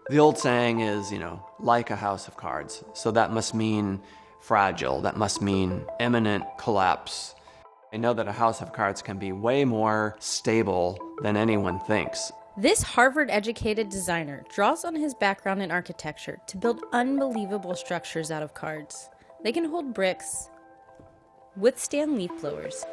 The old saying is, like a house of cards. So that must mean fragile. That must mean imminent collapse. I know that a house of cards can be way more stable than anyone thinks. This Harvard-educated designer draws on his background in architecture to build unbelievable structures out of cards. They can hold bricks, withstand leaf blowers,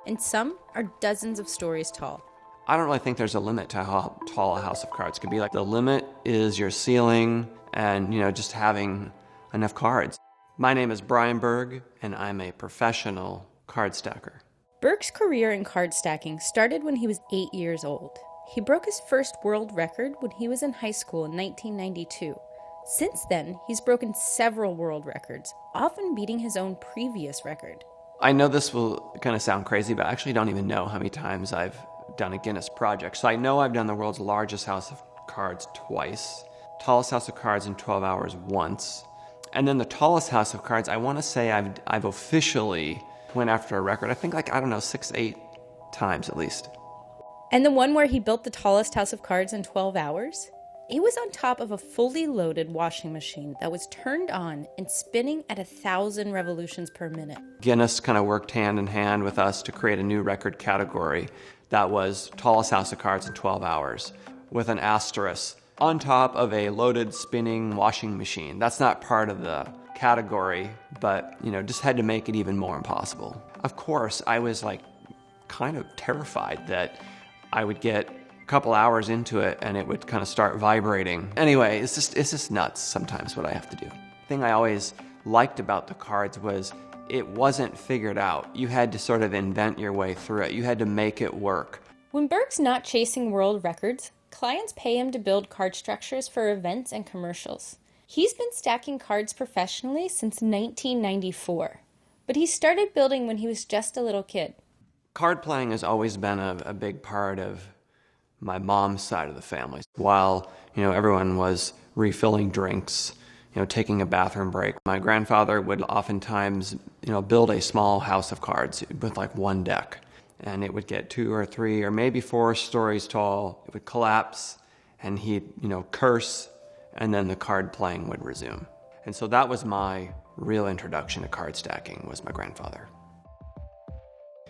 and some are dozens of stories tall. I don't really think there's a limit to how tall a house of cards can be. Like, the limit is your ceiling and, just having enough cards. My name is Brian Berg, and I'm a professional card stacker. Berg's career in card stacking started when he was 8 years old. He broke his first world record when he was in high school in 1992. Since then, he's broken several world records, often beating his own previous record. I know this will kind of sound crazy, but I actually don't even know how many times I've done a Guinness project. So I know I've done the world's largest house of cards twice, tallest house of cards in 12 hours once, and then the tallest house of cards, I want to say I've officially went after a record, I think 6, 8 times at least. And the one where he built the tallest house of cards in 12 hours? It was on top of a fully loaded washing machine that was turned on and spinning at 1,000 revolutions per minute. Guinness kind of worked hand in hand with us to create a new record category that was tallest house of cards in 12 hours with an asterisk on top of a loaded spinning washing machine. That's not part of the category, but just had to make it even more impossible. Of course, I was kind of terrified that I would get a couple hours into it and it would kind of start vibrating. Anyway, it's just nuts sometimes what I have to do. The thing I always liked about the cards was it wasn't figured out. You had to sort of invent your way through it. You had to make it work. When Berg's not chasing world records, clients pay him to build card structures for events and commercials. He's been stacking cards professionally since 1994, but he started building when he was just a little kid. Card playing has always been a big part of my mom's side of the family. While, everyone was refilling drinks, taking a bathroom break, my grandfather would oftentimes, build a small house of cards with one deck. And it would get 2 or 3 or maybe 4 stories tall. It would collapse and he'd, curse, and then the card playing would resume. And so that was my real introduction to card stacking, was my grandfather.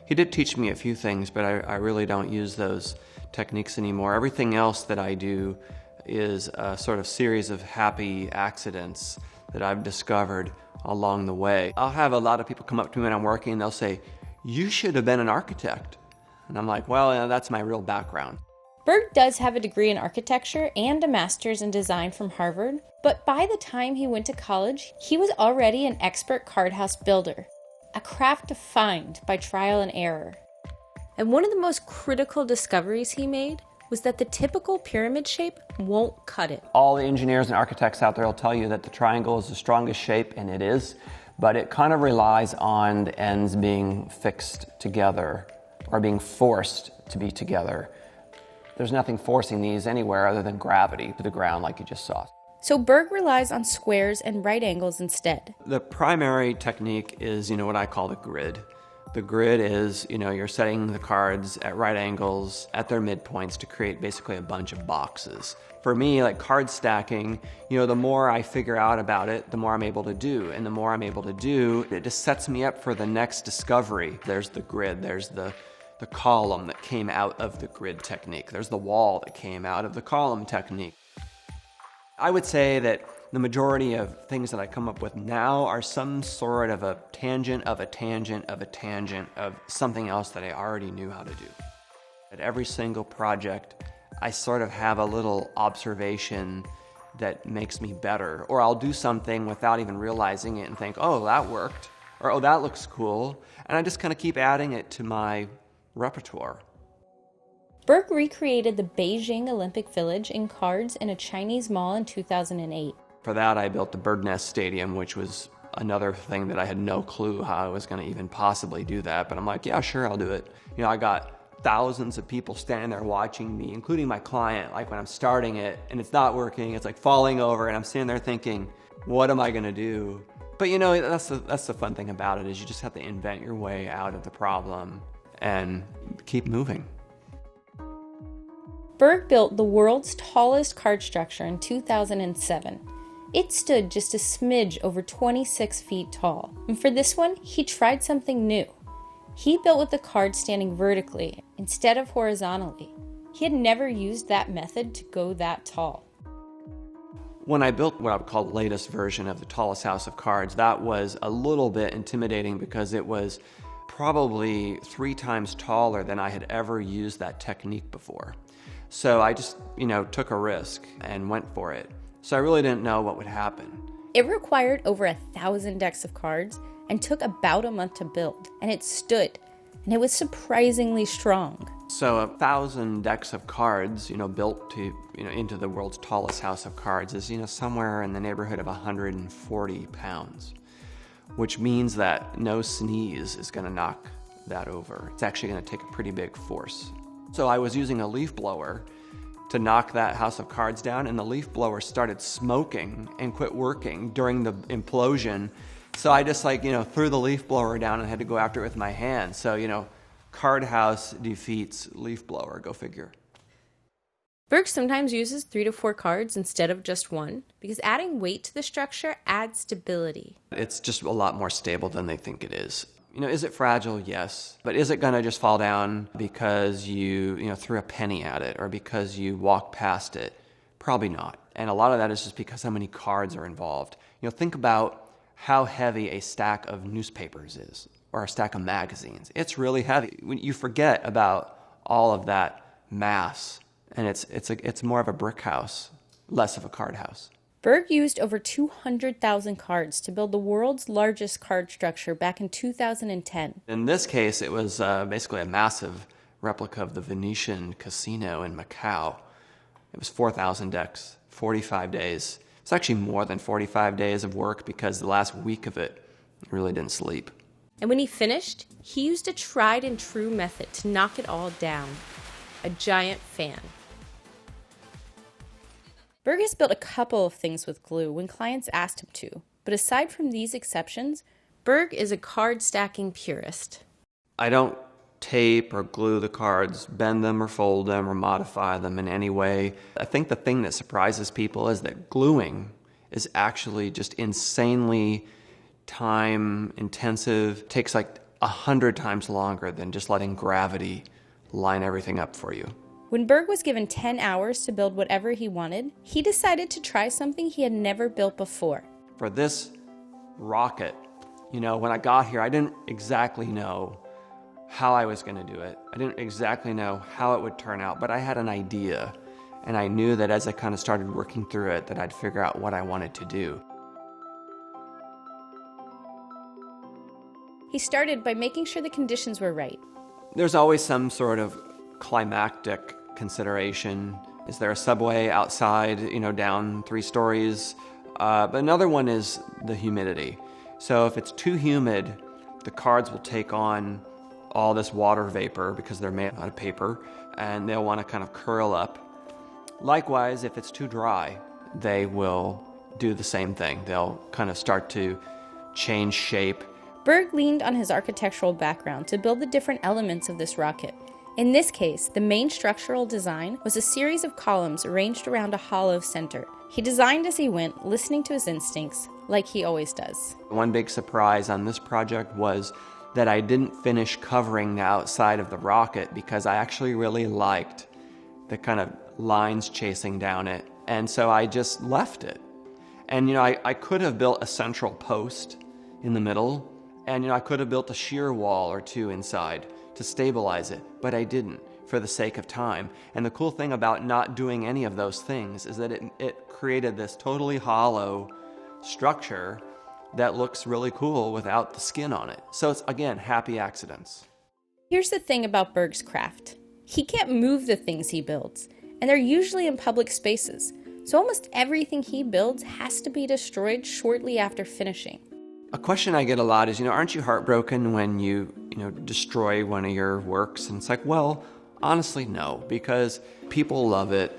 He did teach me a few things, but I really don't use those techniques anymore. Everything else that I do is a sort of series of happy accidents that I've discovered along the way. I'll have a lot of people come up to me when I'm working and they'll say, "You should have been an architect." And I'm like, well, that's my real background. Berg does have a degree in architecture and a master's in design from Harvard, but by the time he went to college, he was already an expert card house builder, a craft defined by trial and error. And one of the most critical discoveries he made was that the typical pyramid shape won't cut it. All the engineers and architects out there will tell you that the triangle is the strongest shape, and it is, but it kind of relies on the ends being fixed together or being forced to be together. There's nothing forcing these anywhere other than gravity to the ground, like you just saw. So Berg relies on squares and right angles instead. The primary technique is, what I call the grid. The grid is, you're setting the cards at right angles at their midpoints to create basically a bunch of boxes. For me, card stacking, the more I figure out about it, the more I'm able to do. And the more I'm able to do, it just sets me up for the next discovery. There's the grid, there's the column that came out of the grid technique. There's the wall that came out of the column technique. I would say that the majority of things that I come up with now are some sort of a tangent of a tangent of a tangent of something else that I already knew how to do. At every single project, I sort of have a little observation that makes me better. Or I'll do something without even realizing it and think, oh, that worked. Or, oh, that looks cool. And I just kind of keep adding it to my repertoire. Berg recreated the Beijing Olympic Village in cards in a Chinese mall in 2008. For that, I built the Bird Nest Stadium, which was another thing that I had no clue how I was going to even possibly do that. But I'm like, yeah, sure, I'll do it. I got thousands of people standing there watching me, including my client, when I'm starting it and it's not working, it's falling over, and I'm sitting there thinking, what am I going to do? But that's the fun thing about it, is you just have to invent your way out of the problem and keep moving. Berg built the world's tallest card structure in 2007. It stood just a smidge over 26 feet tall. And for this one, he tried something new. He built with the card standing vertically instead of horizontally. He had never used that method to go that tall. When I built what I would call the latest version of the tallest house of cards, that was a little bit intimidating because it was probably 3 times taller than I had ever used that technique before. So I just, took a risk and went for it. So I really didn't know what would happen. It required over 1,000 decks of cards and took about a month to build, and it stood, and it was surprisingly strong. So 1,000 decks of cards, built to, into the world's tallest house of cards is, somewhere in the neighborhood of 140 pounds, which means that no sneeze is going to knock that over. It's actually going to take a pretty big force. So I was using a leaf blower to knock that house of cards down, and the leaf blower started smoking and quit working during the implosion. So I just threw the leaf blower down and had to go after it with my hand. So, card house defeats leaf blower, go figure. Berg sometimes uses 3 to 4 cards instead of just 1 because adding weight to the structure adds stability. It's just a lot more stable than they think it is. Is it fragile? Yes. But is it going to just fall down because you threw a penny at it or because you walked past it? Probably not. And a lot of that is just because how many cards are involved. Think about how heavy a stack of newspapers is or a stack of magazines. It's really heavy. When you forget about all of that mass, and it's more of a brick house, less of a card house. Berg used over 200,000 cards to build the world's largest card structure back in 2010. In this case, it was basically a massive replica of the Venetian casino in Macau. It was 4,000 decks, 45 days. It's actually more than 45 days of work because the last week of it, I really didn't sleep. And when he finished, he used a tried and true method to knock it all down. A giant fan. Berg has built a couple of things with glue when clients asked him to, but aside from these exceptions, Berg is a card stacking purist. I don't tape or glue the cards, bend them or fold them or modify them in any way. I think the thing that surprises people is that gluing is actually just insanely time intensive. It takes 100 times longer than just letting gravity line everything up for you. When Berg was given 10 hours to build whatever he wanted, he decided to try something he had never built before. For this rocket, when I got here, I didn't exactly know how I was going to do it. I didn't exactly know how it would turn out, but I had an idea, and I knew that as I kind of started working through it, that I'd figure out what I wanted to do. He started by making sure the conditions were right. There's always some sort of climactic consideration. Is there a subway outside, down 3 stories? But another one is the humidity. So if it's too humid, the cards will take on all this water vapor because they're made out of paper, and they'll want to kind of curl up. Likewise, if it's too dry, they will do the same thing. They'll kind of start to change shape. Berg leaned on his architectural background to build the different elements of this rocket. In this case, the main structural design was a series of columns arranged around a hollow center. He designed as he went, listening to his instincts, like he always does. One big surprise on this project was that I didn't finish covering the outside of the rocket because I actually really liked the kind of lines chasing down it. And so I just left it. And, I could have built a central post in the middle, and, I could have built a shear wall or 2 inside to stabilize it, but I didn't for the sake of time. And the cool thing about not doing any of those things is that it created this totally hollow structure that looks really cool without the skin on it. So it's, again, happy accidents. Here's the thing about Berg's craft. He can't move the things he builds, and they're usually in public spaces. So almost everything he builds has to be destroyed shortly after finishing. A question I get a lot is, aren't you heartbroken when you destroy one of your works? And it's like, well, honestly, no, because people love it.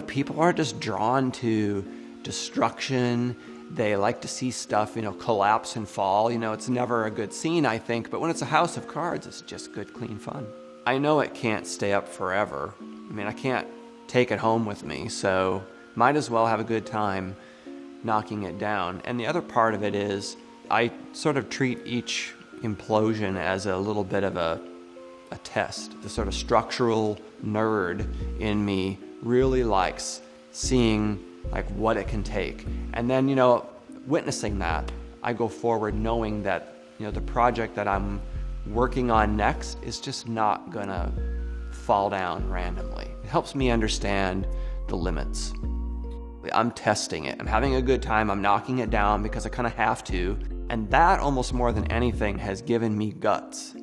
People are just drawn to destruction. They like to see stuff, collapse and fall. It's never a good scene, I think, but when it's a house of cards, it's just good, clean fun. I know it can't stay up forever, I mean, I can't take it home with me, so might as well have a good time knocking it down. And the other part of it is I sort of treat each implosion as a little bit of a test. The sort of structural nerd in me really likes seeing like what it can take. And then, witnessing that, I go forward knowing that, the project that I'm working on next is just not gonna fall down randomly. It helps me understand the limits. I'm testing it. I'm having a good time. I'm knocking it down because I kind of have to. And that, almost more than anything, has given me guts.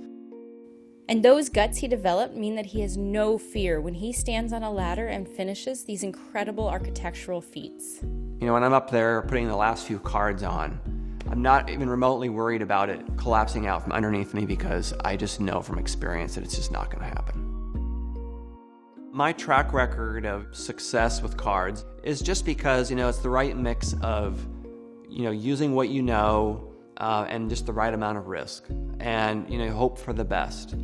And those guts he developed mean that he has no fear when he stands on a ladder and finishes these incredible architectural feats. When I'm up there putting the last few cards on, I'm not even remotely worried about it collapsing out from underneath me because I just know from experience that it's just not going to happen. My track record of success with cards is just because, it's the right mix of, using what you know and just the right amount of risk and, hope for the best.